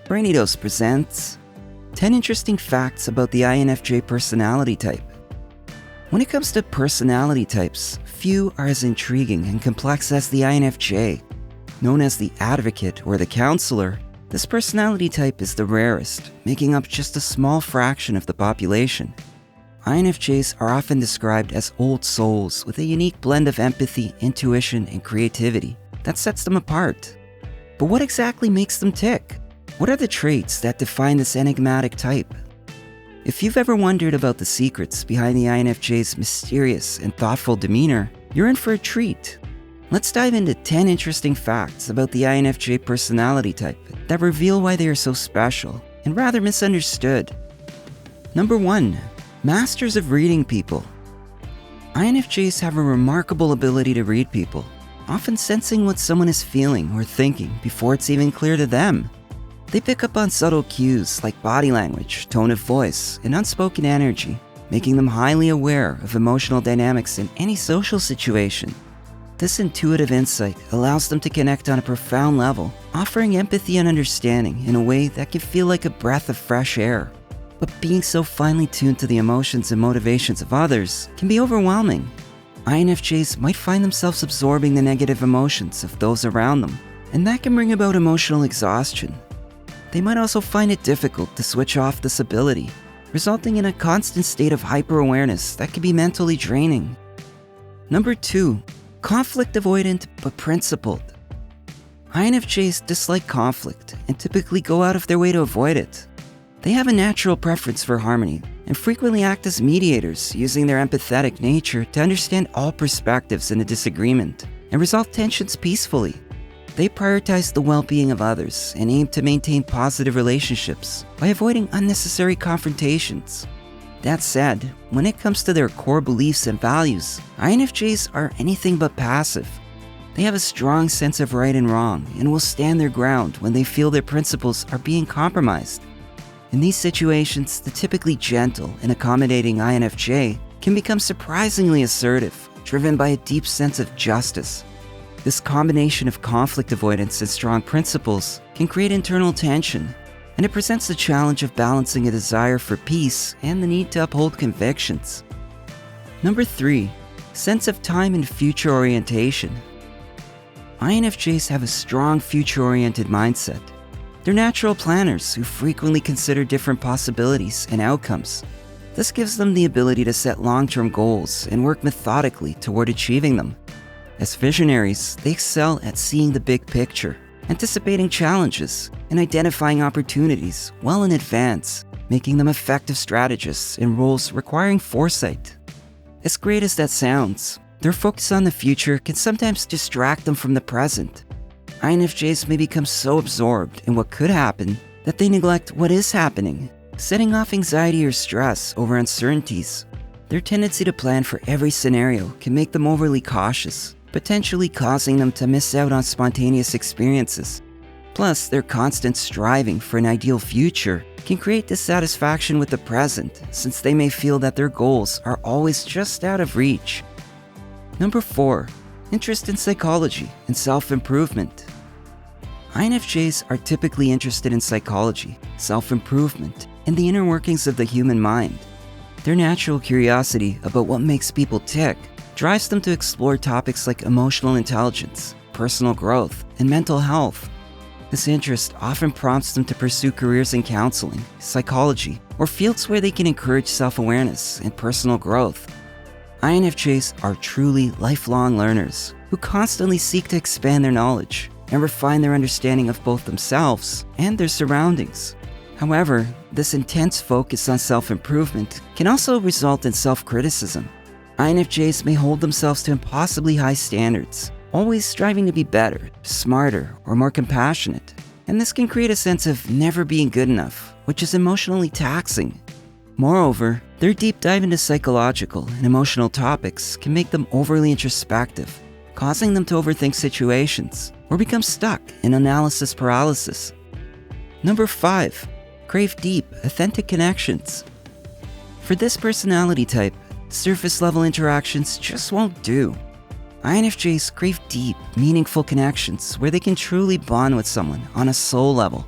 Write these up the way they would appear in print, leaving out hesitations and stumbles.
BRAINY presents 10 interesting facts about the INFJ personality type. When it comes to personality types, few are as intriguing and complex as the INFJ. Known as the advocate or the counselor, this personality type is the rarest, making up just a small fraction of the population. INFJs are often described as old souls with a unique blend of empathy, intuition, and creativity that sets them apart. But what exactly makes them tick? What are the traits that define this enigmatic type? If you've ever wondered about the secrets behind the INFJ's mysterious and thoughtful demeanor, you're in for a treat. Let's dive into 10 interesting facts about the INFJ personality type that reveal why they are so special and rather misunderstood. Number 1. Masters of reading people. INFJs have a remarkable ability to read people, often sensing what someone is feeling or thinking before it's even clear to them. They pick up on subtle cues like body language, tone of voice, and unspoken energy, making them highly aware of emotional dynamics in any social situation. This intuitive insight allows them to connect on a profound level, offering empathy and understanding in a way that can feel like a breath of fresh air. But being so finely tuned to the emotions and motivations of others can be overwhelming. INFJs might find themselves absorbing the negative emotions of those around them, and that can bring about emotional exhaustion. They might also find it difficult to switch off this ability, resulting in a constant state of hyper-awareness that can be mentally draining. Number 2. Conflict avoidant but principled. INFJs dislike conflict and typically go out of their way to avoid it. They have a natural preference for harmony and frequently act as mediators, using their empathetic nature to understand all perspectives in a disagreement and resolve tensions peacefully. They prioritize the well-being of others and aim to maintain positive relationships by avoiding unnecessary confrontations. That said, when it comes to their core beliefs and values, INFJs are anything but passive. They have a strong sense of right and wrong and will stand their ground when they feel their principles are being compromised. In these situations, the typically gentle and accommodating INFJ can become surprisingly assertive, driven by a deep sense of justice. This combination of conflict avoidance and strong principles can create internal tension, and it presents the challenge of balancing a desire for peace and the need to uphold convictions. Number 3. Sense of time and future orientation. INFJs have a strong future-oriented mindset. They're natural planners who frequently consider different possibilities and outcomes. This gives them the ability to set long-term goals and work methodically toward achieving them. As visionaries, they excel at seeing the big picture, anticipating challenges, and identifying opportunities well in advance, making them effective strategists in roles requiring foresight. As great as that sounds, their focus on the future can sometimes distract them from the present. INFJs may become so absorbed in what could happen that they neglect what is happening, setting off anxiety or stress over uncertainties. Their tendency to plan for every scenario can make them overly cautious, potentially causing them to miss out on spontaneous experiences. Plus, their constant striving for an ideal future can create dissatisfaction with the present, since they may feel that their goals are always just out of reach. Number 4. Interest in psychology and self-improvement. INFJs are typically interested in psychology, self-improvement, and the inner workings of the human mind. Their natural curiosity about what makes people tick drives them to explore topics like emotional intelligence, personal growth, and mental health. This interest often prompts them to pursue careers in counseling, psychology, or fields where they can encourage self-awareness and personal growth. INFJs are truly lifelong learners who constantly seek to expand their knowledge and refine their understanding of both themselves and their surroundings. However, this intense focus on self-improvement can also result in self-criticism. INFJs may hold themselves to impossibly high standards, always striving to be better, smarter, or more compassionate. And this can create a sense of never being good enough, which is emotionally taxing. Moreover, their deep dive into psychological and emotional topics can make them overly introspective, causing them to overthink situations or become stuck in analysis paralysis. Number 5. Crave deep, authentic connections. For this personality type, surface-level interactions just won't do. INFJs crave deep, meaningful connections where they can truly bond with someone on a soul level.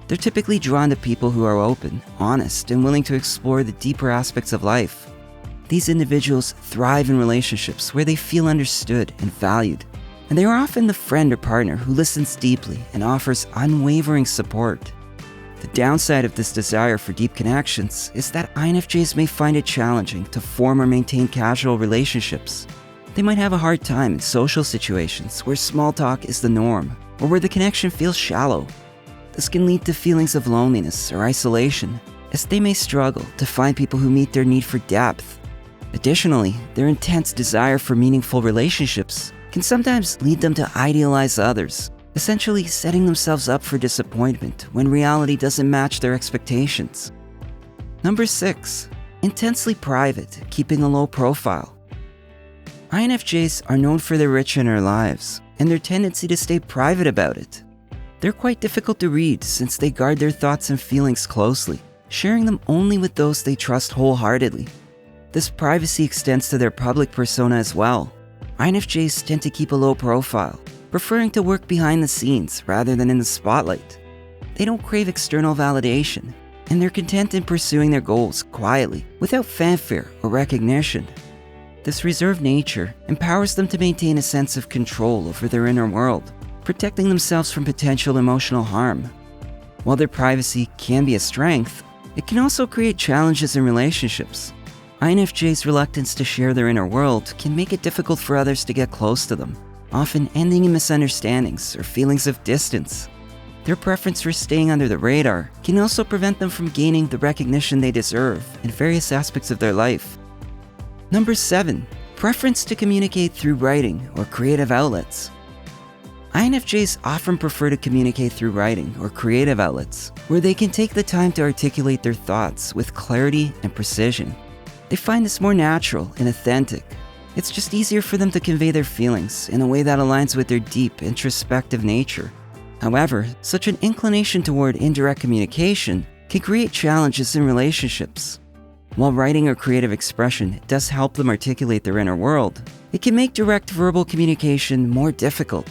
They're typically drawn to people who are open, honest, and willing to explore the deeper aspects of life. These individuals thrive in relationships where they feel understood and valued, and they are often the friend or partner who listens deeply and offers unwavering support. The downside of this desire for deep connections is that INFJs may find it challenging to form or maintain casual relationships. They might have a hard time in social situations where small talk is the norm or where the connection feels shallow. This can lead to feelings of loneliness or isolation, as they may struggle to find people who meet their need for depth. Additionally, their intense desire for meaningful relationships can sometimes lead them to idealize others, essentially setting themselves up for disappointment when reality doesn't match their expectations. Number 6. Intensely private, keeping a low profile. INFJs are known for their rich inner lives and their tendency to stay private about it. They're quite difficult to read since they guard their thoughts and feelings closely, sharing them only with those they trust wholeheartedly. This privacy extends to their public persona as well. INFJs tend to keep a low profile, preferring to work behind the scenes rather than in the spotlight. They don't crave external validation, and they're content in pursuing their goals quietly, without fanfare or recognition. This reserved nature empowers them to maintain a sense of control over their inner world, protecting themselves from potential emotional harm. While their privacy can be a strength, it can also create challenges in relationships. INFJ's reluctance to share their inner world can make it difficult for others to get close to them, often ending in misunderstandings or feelings of distance. Their preference for staying under the radar can also prevent them from gaining the recognition they deserve in various aspects of their life. Number 7. Preference to communicate through writing or creative outlets. INFJs often prefer to communicate through writing or creative outlets, where they can take the time to articulate their thoughts with clarity and precision. They find this more natural and authentic. It's just easier for them to convey their feelings in a way that aligns with their deep, introspective nature. However, such an inclination toward indirect communication can create challenges in relationships. While writing or creative expression does help them articulate their inner world, it can make direct verbal communication more difficult.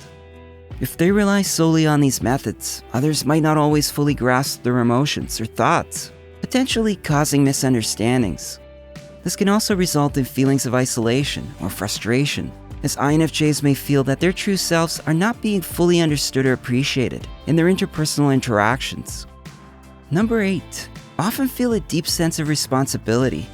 If they rely solely on these methods, others might not always fully grasp their emotions or thoughts, potentially causing misunderstandings. This can also result in feelings of isolation or frustration, as INFJs may feel that their true selves are not being fully understood or appreciated in their interpersonal interactions. Number 8. Often feel a deep sense of responsibility.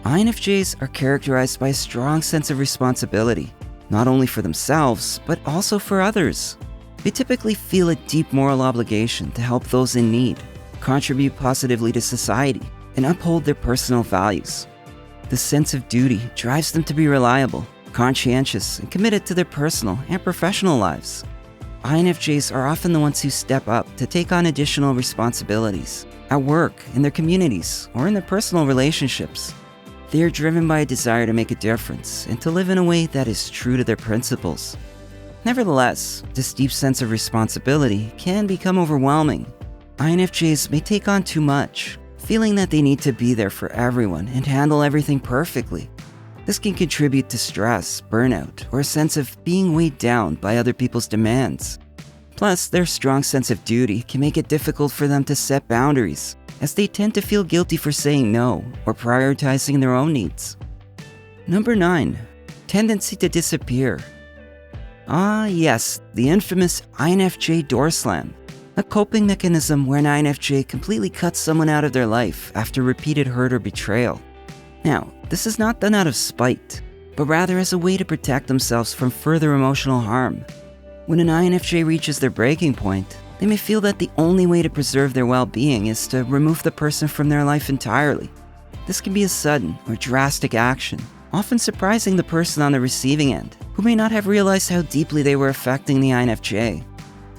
INFJs are characterized by a strong sense of responsibility, not only for themselves, but also for others. They typically feel a deep moral obligation to help those in need, contribute positively to society, and uphold their personal values. This sense of duty drives them to be reliable, conscientious, and committed to their personal and professional lives. INFJs are often the ones who step up to take on additional responsibilities at work, in their communities, or in their personal relationships. They are driven by a desire to make a difference and to live in a way that is true to their principles. Nevertheless, this deep sense of responsibility can become overwhelming. INFJs may take on too much, feeling that they need to be there for everyone and handle everything perfectly. This can contribute to stress, burnout, or a sense of being weighed down by other people's demands. Plus, their strong sense of duty can make it difficult for them to set boundaries, as they tend to feel guilty for saying no or prioritizing their own needs. Number 9. Tendency to disappear. Ah yes, the infamous INFJ door slam, a coping mechanism where an INFJ completely cuts someone out of their life after repeated hurt or betrayal. Now, this is not done out of spite, but rather as a way to protect themselves from further emotional harm. When an INFJ reaches their breaking point, they may feel that the only way to preserve their well-being is to remove the person from their life entirely. This can be a sudden or drastic action, often surprising the person on the receiving end, who may not have realized how deeply they were affecting the INFJ.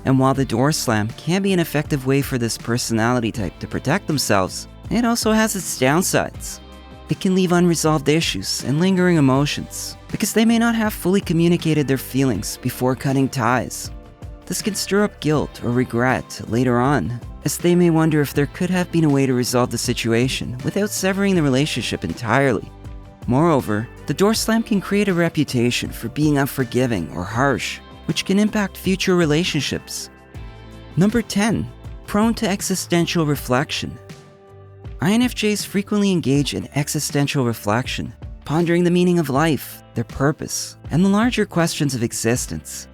And while the door slam can be an effective way for this personality type to protect themselves, it also has its downsides. It can leave unresolved issues and lingering emotions, because they may not have fully communicated their feelings before cutting ties. This can stir up guilt or regret later on, as they may wonder if there could have been a way to resolve the situation without severing the relationship entirely. Moreover, the door slam can create a reputation for being unforgiving or harsh, which can impact future relationships. Number 10. prone to existential reflection. INFJs frequently engage in existential reflection, pondering the meaning of life, their purpose, and the larger questions of existence.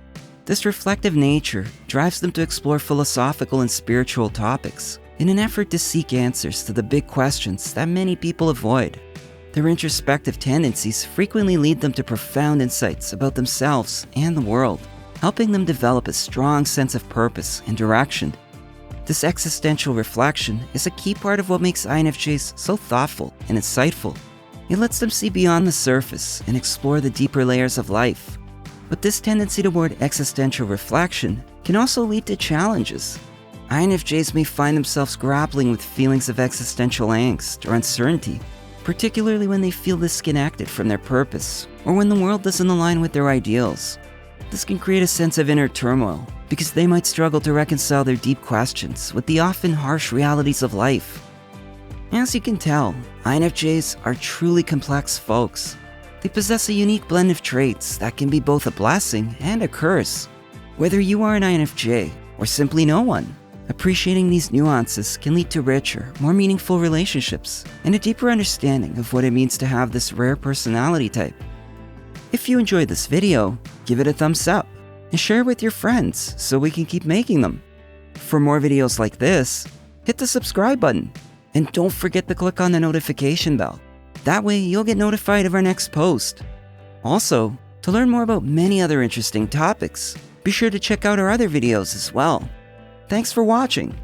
This reflective nature drives them to explore philosophical and spiritual topics in an effort to seek answers to the big questions that many people avoid. Their introspective tendencies frequently lead them to profound insights about themselves and the world, helping them develop a strong sense of purpose and direction. This existential reflection is a key part of what makes INFJs so thoughtful and insightful. It lets them see beyond the surface and explore the deeper layers of life. But this tendency toward existential reflection can also lead to challenges. INFJs may find themselves grappling with feelings of existential angst or uncertainty, particularly when they feel disconnected from their purpose or when the world doesn't align with their ideals. This can create a sense of inner turmoil because they might struggle to reconcile their deep questions with the often harsh realities of life. As you can tell, INFJs are truly complex folks. They possess a unique blend of traits that can be both a blessing and a curse. Whether you are an INFJ or simply no one, appreciating these nuances can lead to richer, more meaningful relationships and a deeper understanding of what it means to have this rare personality type. If you enjoyed this video, give it a thumbs up and share it with your friends so we can keep making them. For more videos like this, hit the subscribe button and don't forget to click on the notification bell. That way you'll get notified of our next post. Also, to learn more about many other interesting topics, be sure to check out our other videos as well. Thanks for watching.